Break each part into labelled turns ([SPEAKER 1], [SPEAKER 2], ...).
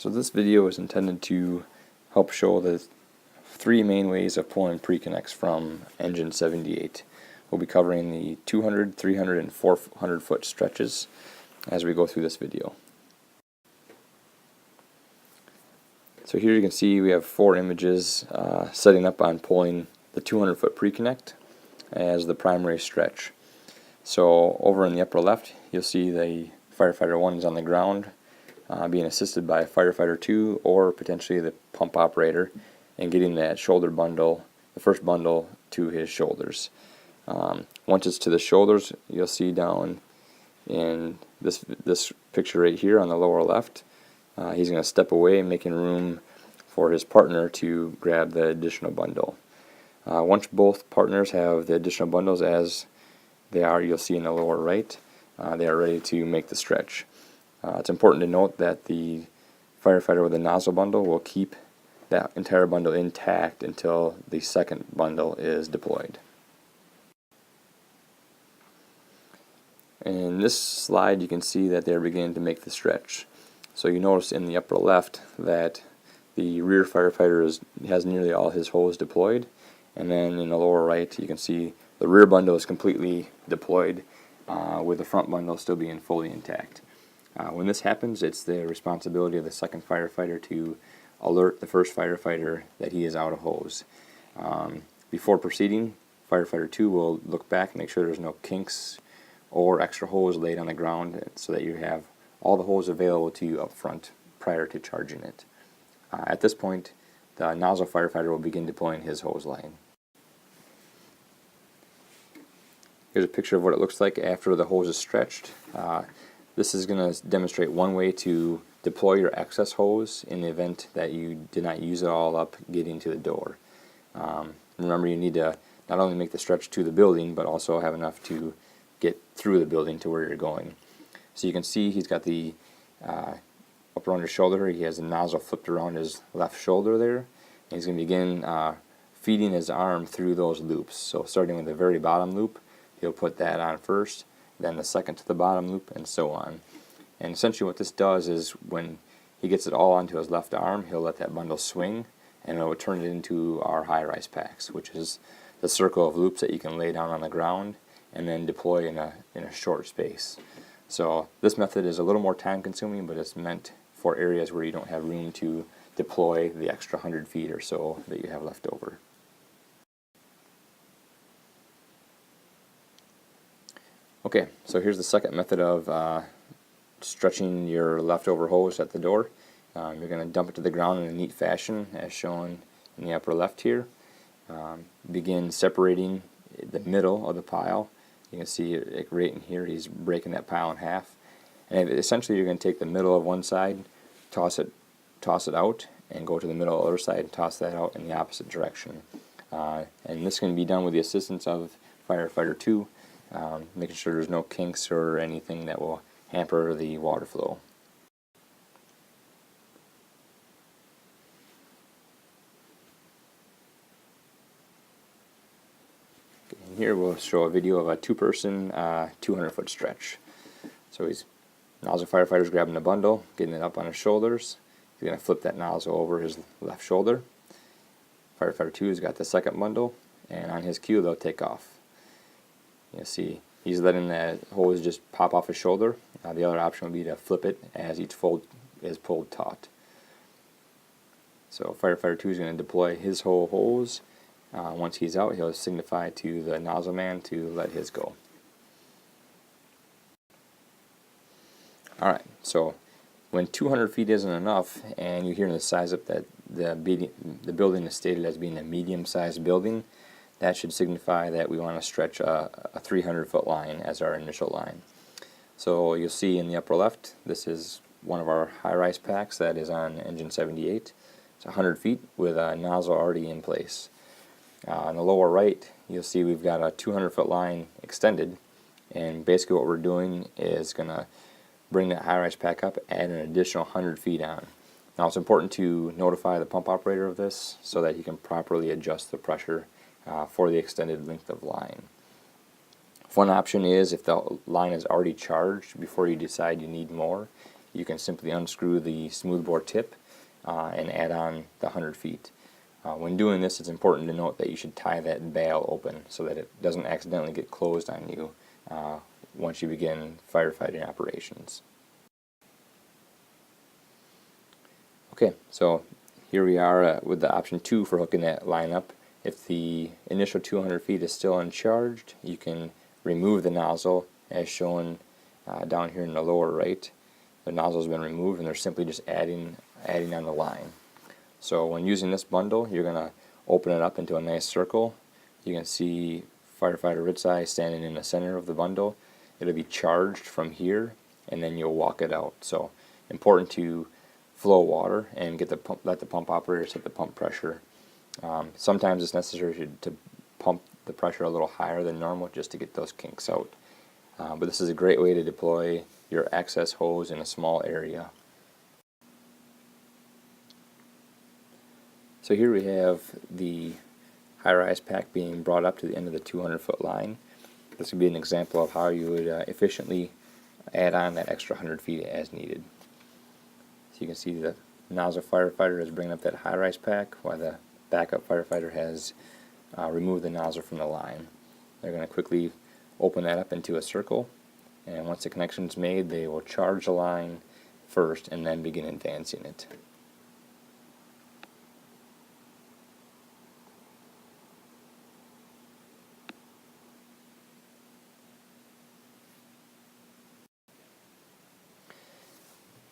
[SPEAKER 1] So this video is intended to help show the three main ways of pulling pre-connects from Engine 78. We'll be covering the 200, 300, and 400 foot stretches as we go through this video. So here you can see we have four images setting up on pulling the 200 foot pre-connect as the primary stretch. So over in the upper left you'll see the firefighter 1 is on the ground being assisted by firefighter 2 or potentially the pump operator and getting that shoulder bundle, the first bundle, to his shoulders. Once it's to the shoulders, you'll see down in this picture right here on the lower left, he's going to step away, making room for his partner to grab the additional bundle. Once both partners have the additional bundles as they are, you'll see in the lower right, they are ready to make the stretch. It's important to note that the firefighter with the nozzle bundle will keep that entire bundle intact until the second bundle is deployed. In this slide you can see that they're beginning to make the stretch. So you notice in the upper left that the rear firefighter has nearly all his hose deployed, and then in the lower right you can see the rear bundle is completely deployed with the front bundle still being fully intact. When this happens, it's the responsibility of the second firefighter to alert the first firefighter that he is out of hose. Before proceeding, firefighter 2 will look back and make sure there's no kinks or extra hose laid on the ground so that you have all the hose available to you up front prior to charging it. At this point, the nozzle firefighter will begin deploying his hose line. Here's a picture of what it looks like after the hose is stretched. This is going to demonstrate one way to deploy your excess hose in the event that you did not use it all up getting to the door. Remember, you need to not only make the stretch to the building, but also have enough to get through the building to where you're going. So you can see he's got the up around his shoulder, he has the nozzle flipped around his left shoulder there, and he's going to begin feeding his arm through those loops. So starting with the very bottom loop, he'll put that on first, then the second to the bottom loop, and so on. And essentially what this does is when he gets it all onto his left arm, he'll let that bundle swing, and it will turn it into our high-rise packs, which is the circle of loops that you can lay down on the ground and then deploy in a short space. So this method is a little more time consuming, but it's meant for areas where you don't have room to deploy the extra 100 feet or so that you have left over. Okay, so here's the second method of stretching your leftover hose at the door. You're going to dump it to the ground in a neat fashion as shown in the upper left here. Begin separating the middle of the pile. You can see it right in here, he's breaking that pile in half. And essentially you're going to take the middle of one side, toss it out, and go to the middle of the other side and toss that out in the opposite direction. And this can be done with the assistance of firefighter 2, making sure there's no kinks or anything that will hamper the water flow. And here we'll show a video of a two-person 200 foot stretch. So nozzle firefighter's grabbing the bundle, getting it up on his shoulders. He's going to flip that nozzle over his left shoulder. Firefighter 2 has got the second bundle, and on his cue they'll take off. You'll see he's letting that hose just pop off his shoulder. The other option would be to flip it as each fold is pulled taut. So firefighter 2 is going to deploy his whole hose. Once he's out, he'll signify to the nozzle man to let his go. Alright, so when 200 feet isn't enough and you're hearing the size up that the building is stated as being a medium-sized building, that should signify that we want to stretch a 300 foot line as our initial line. So you'll see in the upper left, this is one of our high-rise packs that is on Engine 78. It's 100 feet with a nozzle already in place. On the lower right, you'll see we've got a 200 foot line extended, and basically what we're doing is going to bring that high-rise pack up, add an additional 100 feet on. Now it's important to notify the pump operator of this so that he can properly adjust the pressure for the extended length of line. One option is if the line is already charged before you decide you need more, you can simply unscrew the smoothbore tip and add on the 100 feet. When doing this, it's important to note that you should tie that bail open so that it doesn't accidentally get closed on you once you begin firefighting operations. Okay, so here we are with the option 2 for hooking that line up. If the initial 200 feet is still uncharged, you can remove the nozzle as shown down here in the lower right. The nozzle has been removed and they're simply just adding on the line. So when using this bundle, you're going to open it up into a nice circle. You can see Firefighter Ritzai standing in the center of the bundle. It'll be charged from here and then you'll walk it out. So important to flow water and let the pump operator set the pump pressure. Sometimes it's necessary to pump the pressure a little higher than normal just to get those kinks out. But this is a great way to deploy your access hose in a small area. So here we have the high-rise pack being brought up to the end of the 200-foot line. This would be an example of how you would efficiently add on that extra 100 feet as needed. So you can see the nozzle firefighter is bringing up that high-rise pack while the backup firefighter has removed the nozzle from the line. They're going to quickly open that up into a circle, and once the connection is made, they will charge the line first and then begin advancing it.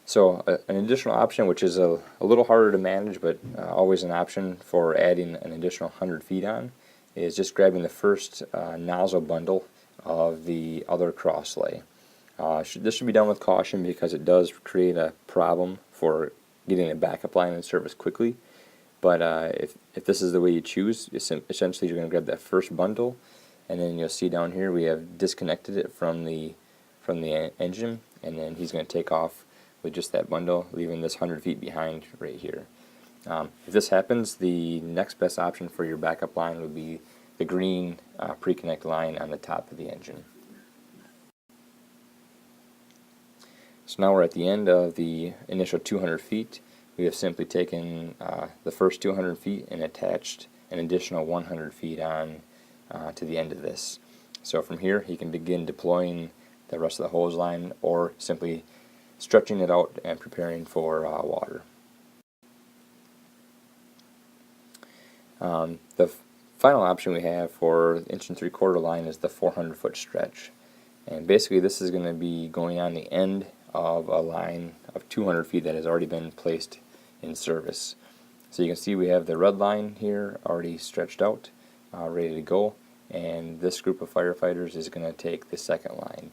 [SPEAKER 1] So an additional option, which is a little harder to manage but always an option for adding an additional 100 feet on, is just grabbing the first nozzle bundle of the other cross lay. This should be done with caution because it does create a problem for getting a backup line in service quickly. But if this is the way you choose, essentially you're going to grab that first bundle, and then you'll see down here we have disconnected it from the engine, and then he's going to take off with just that bundle, leaving this 100 feet behind right here. If this happens, the next best option for your backup line would be the green pre-connect line on the top of the engine. So now we're at the end of the initial 200 feet. We have simply taken the first 200 feet and attached an additional 100 feet on to the end of this. So from here he can begin deploying the rest of the hose line or simply stretching it out and preparing for water. The final option we have for 1 3/4 line is the 400-foot stretch. And basically this is going to be going on the end of a line of 200 feet that has already been placed in service. So you can see we have the red line here already stretched out, ready to go, and this group of firefighters is going to take the second line.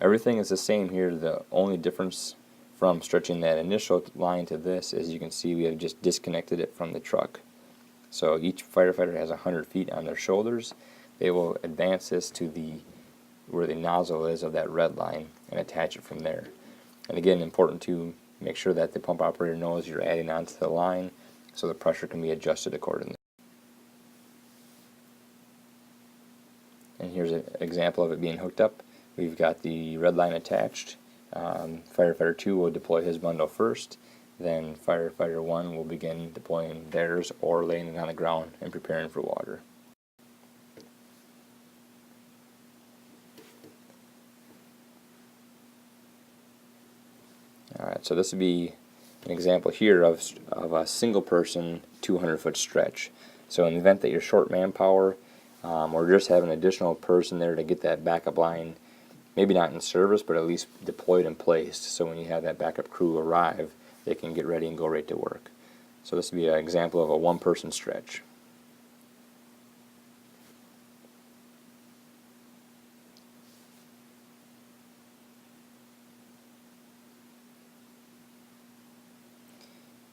[SPEAKER 1] Everything is the same here. The only difference from stretching that initial line to this is you can see we have just disconnected it from the truck. So each firefighter has 100 feet on their shoulders. They will advance this to where the nozzle is of that red line and attach it from there. And again, important to make sure that the pump operator knows you're adding onto the line so the pressure can be adjusted accordingly. And here's an example of it being hooked up. We've got the red line attached. Firefighter 2 will deploy his bundle first, then Firefighter 1 will begin deploying theirs or laying it on the ground and preparing for water. Alright, so this would be an example here of a single person 200-foot stretch. So in the event that you're short manpower or just have an additional person there to get that backup line, maybe not in service, but at least deployed and placed, so when you have that backup crew arrive, they can get ready and go right to work. So this would be an example of a one-person stretch.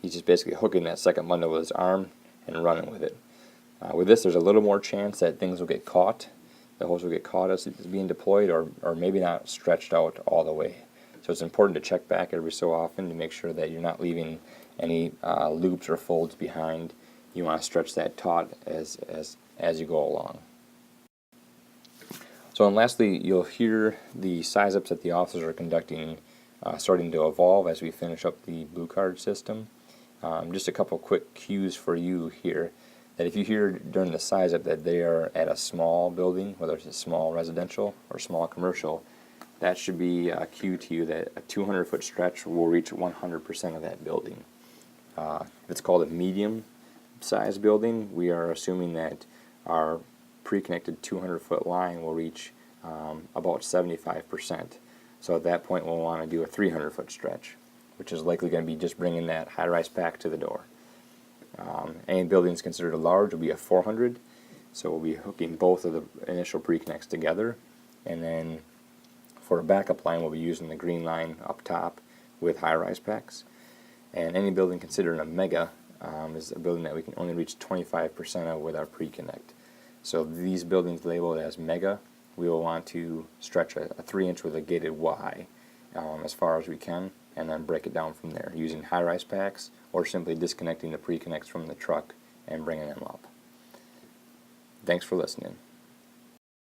[SPEAKER 1] He's just basically hooking that second bundle with his arm and running with it. With this, there's a little more chance that things will get caught. The hose will get caught as it's being deployed, or maybe not stretched out all the way. So it's important to check back every so often to make sure that you're not leaving any loops or folds behind. You want to stretch that taut as you go along. So and lastly, you'll hear the size ups that the officers are conducting starting to evolve as we finish up the Blue Card system. Just a couple quick cues for you here, that if you hear during the size up that they are at a small building, whether it's a small residential or small commercial, that should be a cue to you that a 200-foot stretch will reach 100% of that building. If it's called a medium-sized building, we are assuming that our pre-connected 200-foot line will reach about 75%. So at that point, we'll want to do a 300-foot stretch, which is likely going to be just bringing that high-rise pack to the door. Any buildings considered large will be a 400, so we'll be hooking both of the initial pre-connects together, and then for a backup line, we'll be using the green line up top with high-rise packs. And any building considered a mega is a building that we can only reach 25% of with our pre-connect. So these buildings labeled as mega, we will want to stretch a 3-inch with a gated Y as far as we can, and then break it down from there using high-rise packs or simply disconnecting the pre-connects from the truck and bringing them up. Thanks for listening.